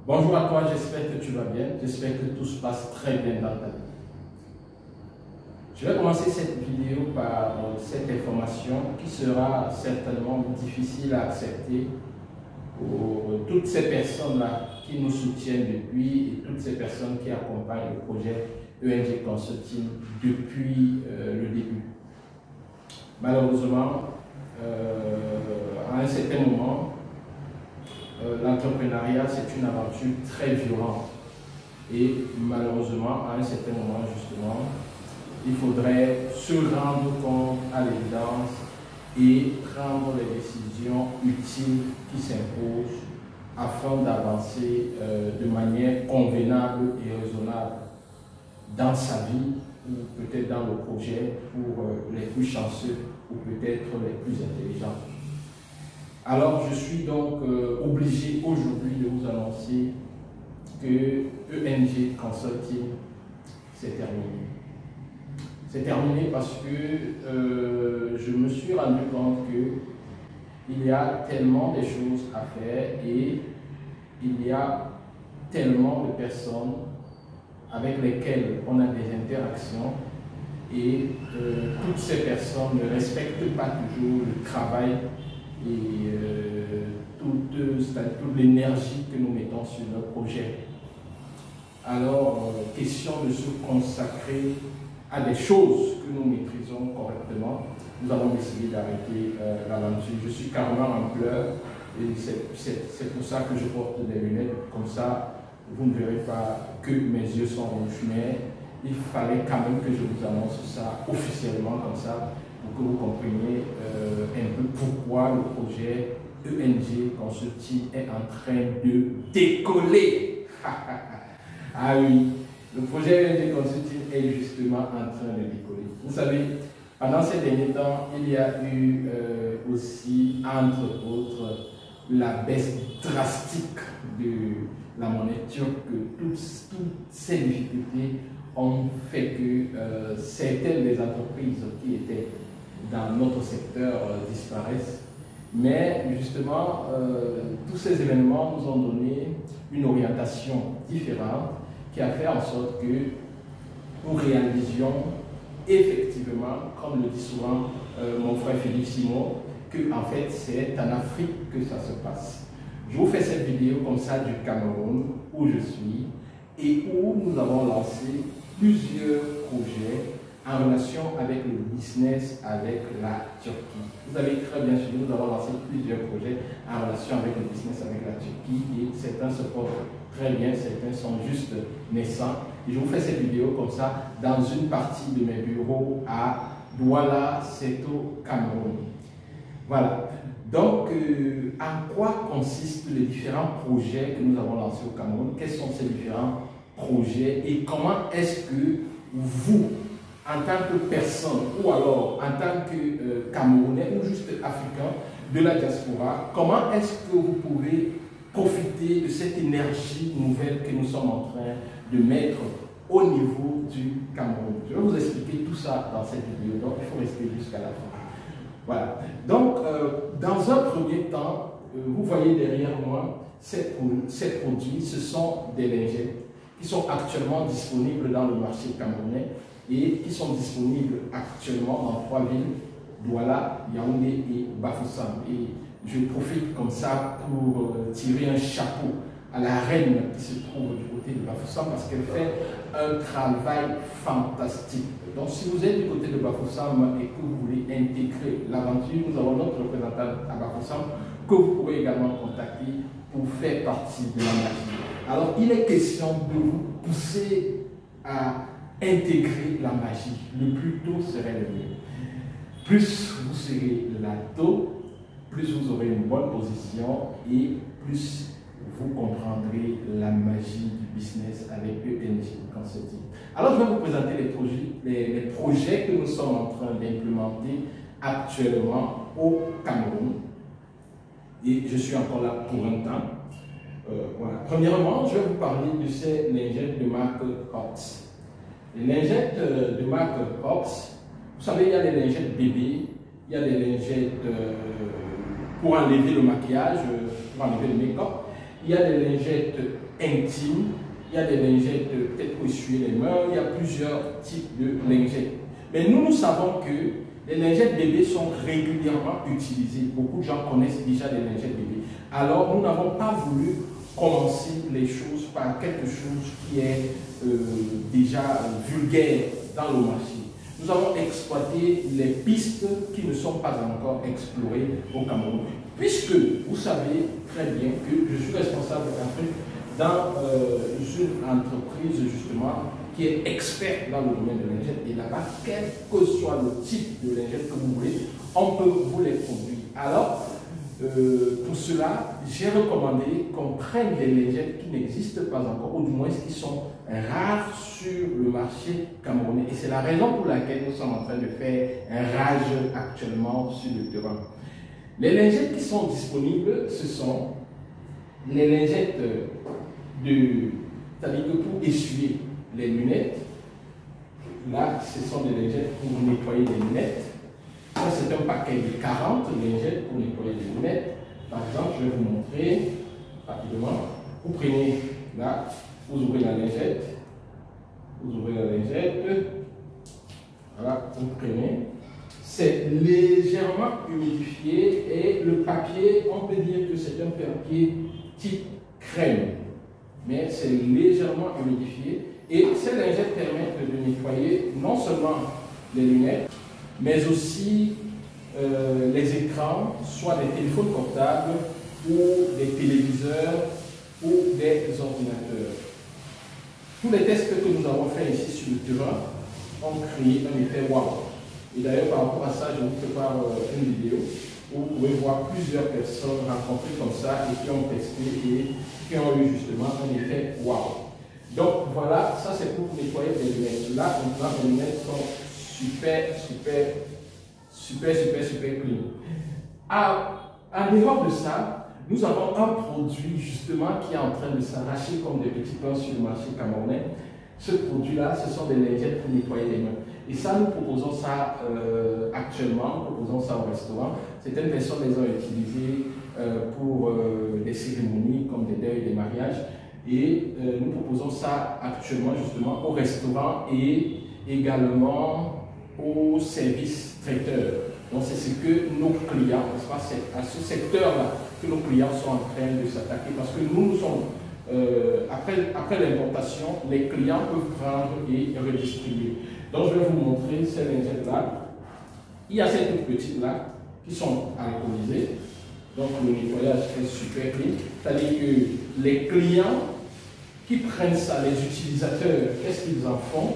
Bonjour à toi, j'espère que tu vas bien, j'espère que tout se passe très bien dans ta vie. Je vais commencer cette vidéo par cette information qui sera certainement difficile à accepter pour toutes ces personnes-là qui nous soutiennent depuis et toutes ces personnes qui accompagnent le projet ENG Consulting depuis le début. Malheureusement, à un certain moment, l'entrepreneuriat, c'est une aventure très violente. Et malheureusement, à un certain moment, justement, il faudrait se rendre compte à l'évidence et prendre les décisions utiles qui s'imposent afin d'avancer de manière convenable et raisonnable dans sa vie ou peut-être dans le projet pour les plus chanceux ou peut-être les plus intelligents. Alors, je suis donc obligé aujourd'hui de vous annoncer que ENG Consulting, c'est terminé. C'est terminé parce que je me suis rendu compte qu'il y a tellement de choses à faire et il y a tellement de personnes avec lesquelles on a des interactions et toutes ces personnes ne respectent pas toujours le travail et toute l'énergie que nous mettons sur nos projets. Alors, question de se consacrer à des choses que nous maîtrisons correctement, nous avons décidé d'arrêter l'aventure. Je suis carrément en pleurs et c'est pour ça que je porte des lunettes, comme ça vous ne verrez pas que mes yeux sont rouges, mais il fallait quand même que je vous annonce ça officiellement comme ça, pour que vous compreniez un peu pourquoi le projet ENG Consulting est en train de décoller. Ah oui, le projet ENG Consulting est justement en train de décoller. Vous savez, pendant ces derniers temps, il y a eu aussi, entre autres, la baisse drastique de la monnaie turque. Toutes ces difficultés ont fait que certaines des entreprises qui étaient dans notre secteur disparaissent. Mais justement, tous ces événements nous ont donné une orientation différente qui a fait en sorte que nous réalisions effectivement, comme le dit souvent mon frère Philippe Simon, que en fait c'est en Afrique que ça se passe. Je vous fais cette vidéo comme ça du Cameroun où je suis et où nous avons lancé plusieurs projets en relation avec le business avec la Turquie. Vous avez très bien suivi, nous avons lancé plusieurs projets en relation avec le business avec la Turquie et certains se portent très bien, certains sont juste naissants. Et je vous fais cette vidéo comme ça dans une partie de mes bureaux à Douala, c'est au Cameroun. Voilà. Donc, en quoi consistent les différents projets que nous avons lancés au Cameroun? Quels sont ces différents projets et comment est-ce que vous, en tant que personne ou alors en tant que Camerounais ou juste Africain de la diaspora, comment est-ce que vous pouvez profiter de cette énergie nouvelle que nous sommes en train de mettre au niveau du Cameroun? Je vais vous expliquer tout ça dans cette vidéo, donc il faut rester jusqu'à la fin. Voilà. Donc, dans un premier temps, vous voyez derrière moi ces produits, ce sont des lingettes qui sont actuellement disponibles dans le marché camerounais et qui sont disponibles actuellement dans 3 villes, Douala, Yaoundé et Bafoussam. Et je profite comme ça pour tirer un chapeau à la reine qui se trouve du côté de Bafoussam parce qu'elle fait un travail fantastique. Donc si vous êtes du côté de Bafoussam et que vous voulez intégrer l'aventure, nous avons notre représentant à Bafoussam que vous pourrez également contacter pour faire partie de la magie. Alors il est question de vous pousser à intégrer la magie. Le plus tôt serait le mieux. Plus vous serez là tôt, plus vous aurez une bonne position et plus vous comprendrez la magie du business avec ENG Consulting. Alors, je vais vous présenter les projets que nous sommes en train d'implémenter actuellement au Cameroun. Et je suis encore là pour un temps. Voilà. Premièrement, je vais vous parler de ces lingettes de marque Cox. Les lingettes de marque Cox, vous savez, il y a des lingettes bébés, il y a des lingettes pour enlever le maquillage, pour enlever le make-up. il y a des lingettes intimes, il y a des lingettes peut-être pour essuyer les mains, il y a plusieurs types de lingettes. Mais nous savons que les lingettes bébés sont régulièrement utilisées. Beaucoup de gens connaissent déjà les lingettes bébés. Alors, nous n'avons pas voulu commencer les choses par quelque chose qui est déjà vulgaire dans le marché. Nous avons exploité les pistes qui ne sont pas encore explorées au Cameroun. Puisque vous savez très bien que je suis responsable dans une entreprise justement qui est experte dans le domaine de lingette, et là-bas, quel que soit le type de lingette que vous voulez, on peut vous les produire. Alors, pour cela, j'ai recommandé qu'on prenne des lingettes qui n'existent pas encore, ou du moins qui sont rares sur le marché camerounais. Et c'est la raison pour laquelle nous sommes en train de faire un rage actuellement sur le terrain. Les lingettes qui sont disponibles, ce sont les lingettes c'est-à-dire que pour essuyer les lunettes, là, ce sont des lingettes pour nettoyer les lunettes. Ça, c'est un paquet de 40 lingettes pour nettoyer les lunettes. Par exemple, je vais vous montrer rapidement. Vous prenez là, vous ouvrez la lingette. Vous ouvrez la lingette. Voilà, vous prenez. C'est légèrement humidifié et le papier, on peut dire que c'est un papier type crème. Mais c'est légèrement humidifié. Et ces lingettes permettent de nettoyer non seulement les lunettes, mais aussi les écrans, soit des téléphones portables, ou des téléviseurs, ou des ordinateurs. Tous les tests que nous avons faits ici sur le terrain ont créé un effet wow. Et d'ailleurs, par rapport à ça, je vous prépare une vidéo où vous pouvez voir plusieurs personnes rencontrées comme ça et qui ont testé et qui ont eu justement un effet wow. Donc voilà, ça c'est pour nettoyer les lunettes. Là, maintenant, les lunettes sont super clean. En dehors de ça, nous avons un produit justement qui est en train de s'arracher comme des petits pains sur le marché camerounais. Ce produit-là, ce sont des lingettes pour nettoyer les mains. Et ça, nous proposons ça actuellement, nous proposons ça au restaurant. Certaines personnes les ont utilisées pour des cérémonies comme des deuils, des mariages. Et nous proposons ça actuellement justement au restaurant et également au service traiteur. Donc c'est ce que nos clients, c'est à ce secteur-là que nos clients sont en train de s'attaquer. Parce que nous sommes, après l'importation, les clients peuvent prendre et redistribuer. Donc je vais vous montrer ces lingettes-là. Il y a ces toutes petites-là qui sont alcoolisées. Donc le nettoyage est super clean. C'est-à-dire que les clients qui prennent ça, les utilisateurs, qu'est-ce qu'ils en font?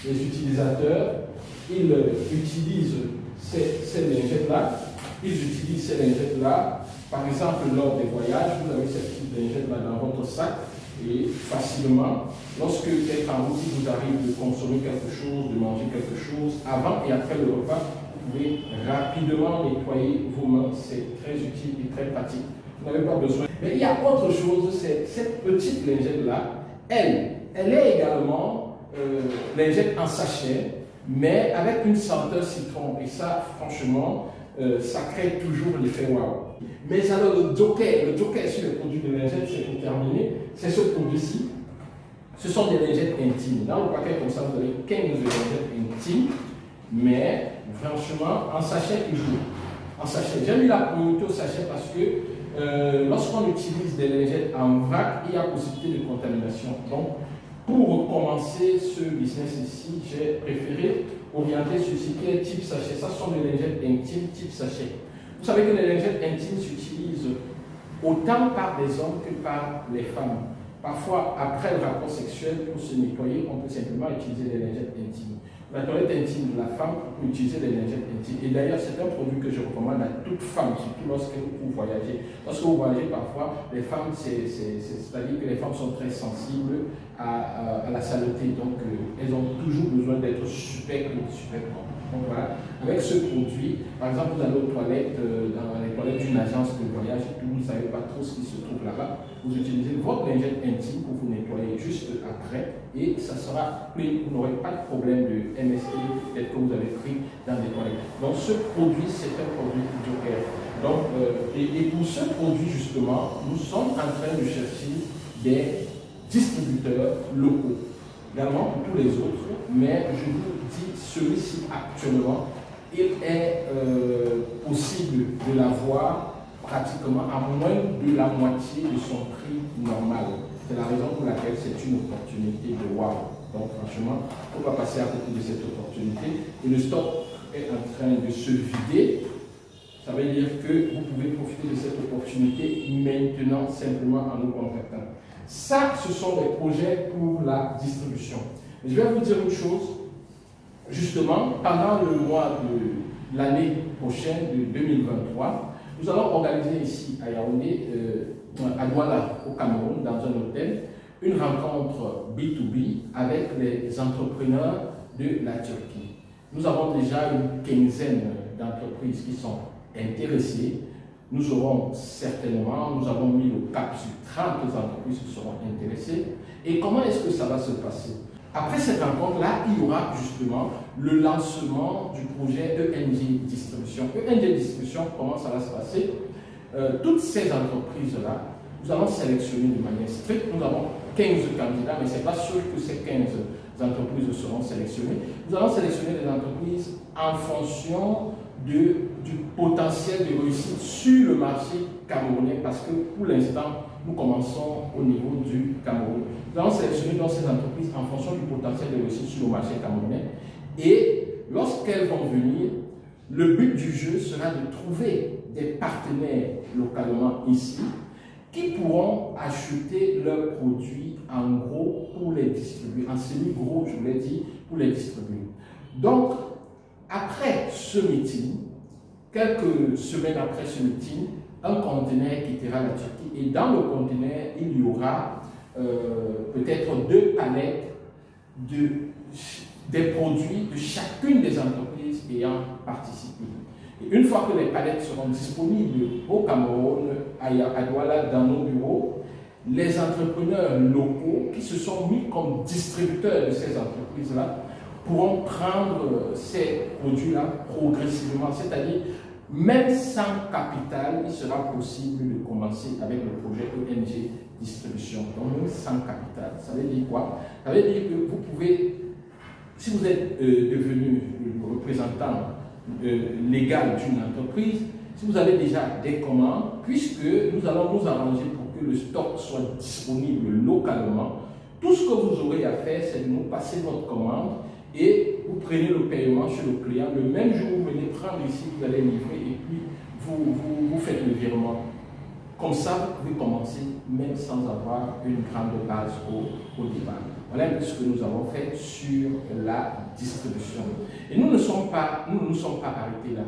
Les utilisateurs, ils utilisent ces lingettes-là. Ils utilisent ces lingettes-là, par exemple, lors des voyages, vous avez cette petite lingette-là dans votre sac et facilement, lorsque peut-être en route, il vous arrive de consommer quelque chose, de manger quelque chose, avant et après le repas, vous pouvez rapidement nettoyer vos mains. C'est très utile et très pratique. Vous n'avez pas besoin. Mais il y a autre chose, c'est cette petite lingette-là. Elle est également lingette en sachet, mais avec une senteur citron. Et ça, franchement, ça crée toujours l'effet wow. Mais alors le joker sur les produits de lingette, c'est pour terminer, c'est ce produit-ci. Ce sont des lingettes intimes. Dans le paquet comme ça, vous avez 15 lingettes intimes, mais franchement, en sachet toujours. En sachet. J'ai mis la priorité au sachet parce que lorsqu'on utilise des lingettes en vrac, il y a possibilité de contamination. Donc, pour commencer ce business ici, j'ai préféré orienter sur ce qui est type sachet. Ça sont des lingettes intimes type sachet. Vous savez que les lingettes intimes s'utilisent autant par des hommes que par les femmes. Parfois, après le rapport sexuel, pour se nettoyer, on peut simplement utiliser des lingettes intimes. La toilette intime de la femme peut utiliser des lingettes intimes. Et d'ailleurs, c'est un produit que je recommande à toute femme, surtout lorsque vous voyagez. Lorsque vous voyagez, parfois, les femmes, c'est-à-dire que les femmes sont très sensibles à la saleté. Donc, elles ont toujours besoin d'être super propres. Donc voilà, avec ce produit, par exemple, vous allez aux toilettes, dans les toilettes d'une agence de voyage et tout, vous ne savez pas trop ce qui se trouve là-bas. Vous utilisez votre lingette intime pour vous nettoyer juste après et ça sera clean. Vous n'aurez pas de problème de MST peut-être que vous avez pris dans des toilettes. Donc ce produit, c'est un produit joker. Et pour ce produit, justement, nous sommes en train de chercher des distributeurs locaux. Également pour tous les autres, mais je vous dis, celui-ci actuellement, il est possible de l'avoir pratiquement à moins de la moitié de son prix normal. C'est la raison pour laquelle c'est une opportunité de wow. Donc franchement, il ne faut pas passer à côté de cette opportunité. Et le stock est en train de se vider. Ça veut dire que vous pouvez profiter de cette opportunité maintenant simplement en nous contactant. Ça, ce sont des projets pour la distribution. Mais je vais vous dire une chose. Justement, pendant le mois de l'année prochaine, de 2023, nous allons organiser ici à Yaoundé, à Douala, au Cameroun, dans un hôtel, une rencontre B2B avec les entrepreneurs de la Turquie. Nous avons déjà une quinzaine d'entreprises qui sont intéressées. Nous aurons certainement, nous avons mis le cap sur 30 entreprises qui seront intéressées. Et comment est-ce que ça va se passer? Après cette rencontre-là, il y aura justement le lancement du projet ENG Distribution. ENG Distribution, comment ça va se passer? Toutes ces entreprises-là, nous allons sélectionner de manière stricte. Nous avons 15 candidats, mais ce n'est pas sûr que ces 15 entreprises seront sélectionnées. Nous allons sélectionner des entreprises en fonction du potentiel de réussite sur le marché camerounais, parce que pour l'instant, nous commençons au niveau du Cameroun. Nous allons sélectionner donc ces entreprises en fonction du potentiel de réussite sur le marché camerounais. Et lorsqu'elles vont venir, le but du jeu sera de trouver des partenaires localement ici qui pourront acheter leurs produits en gros pour les distribuer, en semi-gros, je vous l'ai dit, pour les distribuer. Donc, après ce meeting, quelques semaines après ce meeting, un conteneur quittera la Turquie et dans le conteneur, il y aura peut-être 2 palettes des produits de chacune des entreprises ayant participé. Et une fois que les palettes seront disponibles au Cameroun, à Douala, dans nos bureaux, les entrepreneurs locaux qui se sont mis comme distributeurs de ces entreprises-là pourront prendre ces produits-là progressivement, c'est-à-dire même sans capital, il sera possible de commencer avec le projet ENG Distribution. Donc même sans capital, ça veut dire quoi? Ça veut dire que vous pouvez, si vous êtes devenu le représentant légal d'une entreprise, si vous avez déjà des commandes, puisque nous allons nous arranger pour que le stock soit disponible localement, tout ce que vous aurez à faire, c'est de nous passer votre commande et vous prenez le paiement chez le client. Le même jour, vous venez prendre ici, vous allez livrer et puis vous faites le virement. Comme ça, vous pouvez commencer même sans avoir une grande base au départ. Voilà un peu ce que nous avons fait sur la distribution. Et nous ne nous sommes pas arrêtés là.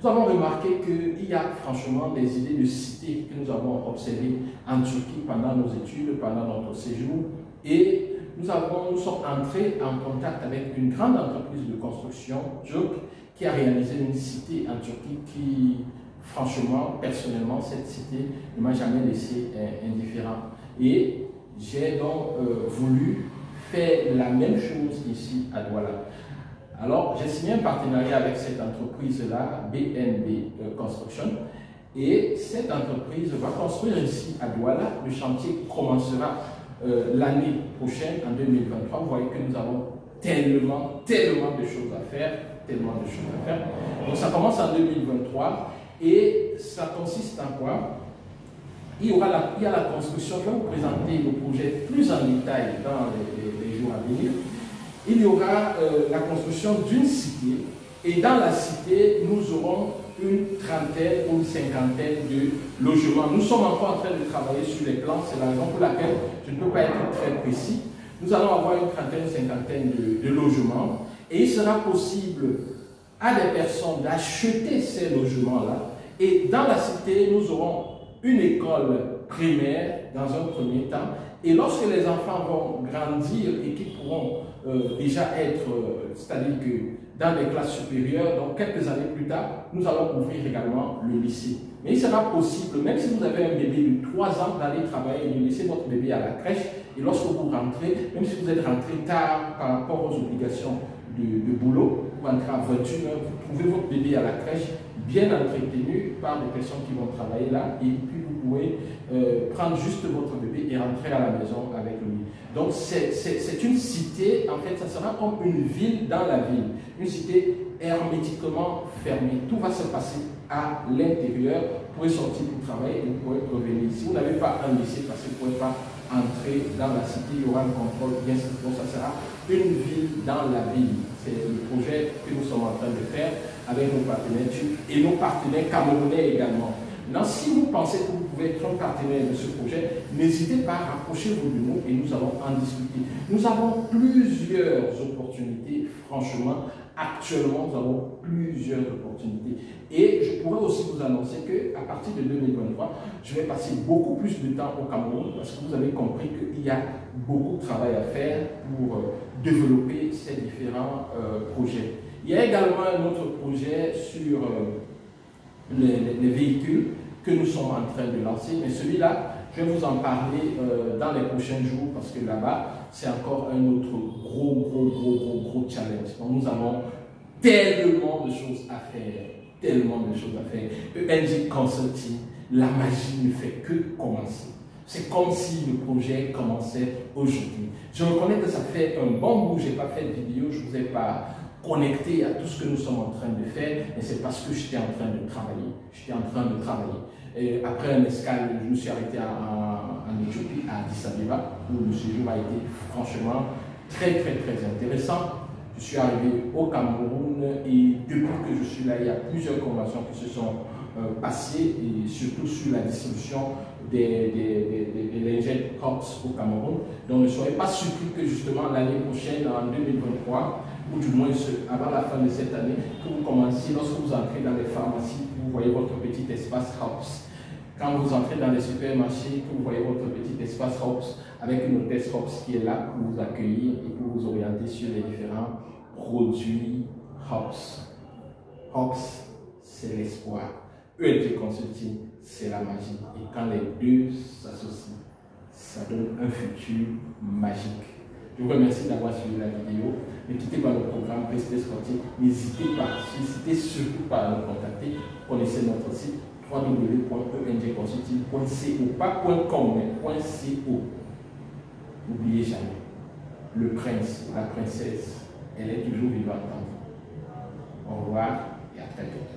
Nous avons remarqué qu'il y a franchement des idées de cités que nous avons observées en Turquie pendant nos études, pendant notre séjour. Et nous sommes entrés en contact avec une grande entreprise de construction turque qui a réalisé une cité en Turquie qui, franchement, personnellement, cette cité ne m'a jamais laissé indifférent. Et j'ai donc voulu faire la même chose ici à Douala. Alors, j'ai signé un partenariat avec cette entreprise-là, BNB Construction, et cette entreprise va construire ici à Douala. Le chantier commencera l'année prochaine, en 2023. Vous voyez que nous avons tellement de choses à faire, Donc, ça commence en 2023 et ça consiste en quoi? Il y a la construction. Je vais vous présenter le projet plus en détail dans les jours à venir. Il y aura la construction d'une cité et dans la cité, nous aurons une trentaine ou une cinquantaine de logements. Nous sommes encore en train de travailler sur les plans, c'est la raison pour laquelle je ne peux pas être très précis. Nous allons avoir une trentaine, une cinquantaine de logements et il sera possible à des personnes d'acheter ces logements-là. Et dans la cité, nous aurons une école primaire dans un premier temps. Et lorsque les enfants vont grandir et qu'ils pourront déjà être, c'est-à-dire que dans les classes supérieures, donc quelques années plus tard, nous allons ouvrir également le lycée. Mais il sera possible, même si vous avez un bébé de 3 ans, d'aller travailler et de laisser votre bébé à la crèche. Et lorsque vous rentrez, même si vous êtes rentré tard par rapport aux obligations de boulot, pour entrer à 21h, vous trouvez votre bébé à la crèche, bien entretenu par des personnes qui vont travailler là, et puis vous pouvez prendre juste votre bébé et rentrer à la maison avec lui. Donc c'est une cité, en fait, ça sera comme une ville dans la ville, une cité hermétiquement fermée. Tout va se passer à l'intérieur. Vous pouvez sortir pour travailler et vous pouvez revenir. Si vous n'avez pas un lycée, parce que vous ne pouvez pas entrer dans la cité, il y aura un contrôle bien sûr. Donc ça sera une ville dans la ville. C'est le projet que nous sommes en train de faire avec nos partenaires turcs et nos partenaires camerounais également. Maintenant, si vous pensez que vous pouvez être un partenaire de ce projet, n'hésitez pas à rapprocher-vous de nous et nous allons en discuter. Nous avons plusieurs opportunités, franchement. Actuellement, nous avons plusieurs opportunités. Et je pourrais aussi vous annoncer qu'à partir de 2023, je vais passer beaucoup plus de temps au Cameroun parce que vous avez compris qu'il y a beaucoup de travail à faire pour développer ces différents projets. Il y a également un autre projet sur les véhicules que nous sommes en train de lancer, mais celui-là, je vais vous en parler dans les prochains jours parce que là-bas, c'est encore un autre gros challenge. Donc, nous avons tellement de choses à faire, ENG Consulting, la magie ne fait que commencer. C'est comme si le projet commençait aujourd'hui. Je reconnais que ça fait un bon bout, je n'ai pas fait de vidéo, je ne vous ai pas connecté à tout ce que nous sommes en train de faire, mais c'est parce que j'étais en train de travailler. Et après un escale, je me suis arrêté en Éthiopie, à Addis Abeba, où le séjour a été franchement très intéressant. Je suis arrivé au Cameroun et depuis que je suis là, il y a plusieurs conventions qui se sont passées, et surtout sur la distribution des lingettes Hops au Cameroun. Donc ne soyez pas surpris que justement l'année prochaine, en 2023, ou du moins avant la fin de cette année, que vous commenciez, lorsque vous entrez dans les pharmacies, vous voyez votre petit espace Hops. Quand vous entrez dans les supermarchés, que vous voyez votre petit espace Hops avec une hôtesse Hops qui est là pour vous accueillir et pour vous orienter sur les différents produits Hops. Hops, c'est l'espoir. ENG Consulting, c'est la magie. Et quand les deux s'associent, ça donne un futur magique. Je vous remercie d'avoir suivi la vidéo. Ne quittez pas le programme Restez Sportif. N'hésitez surtout pas à nous contacter. Connaissez notre site www.engconsulting.co, pas .com, mais .co. N'oubliez jamais, le prince, la princesse, elle est toujours vivante en vous. Au revoir et à très bientôt.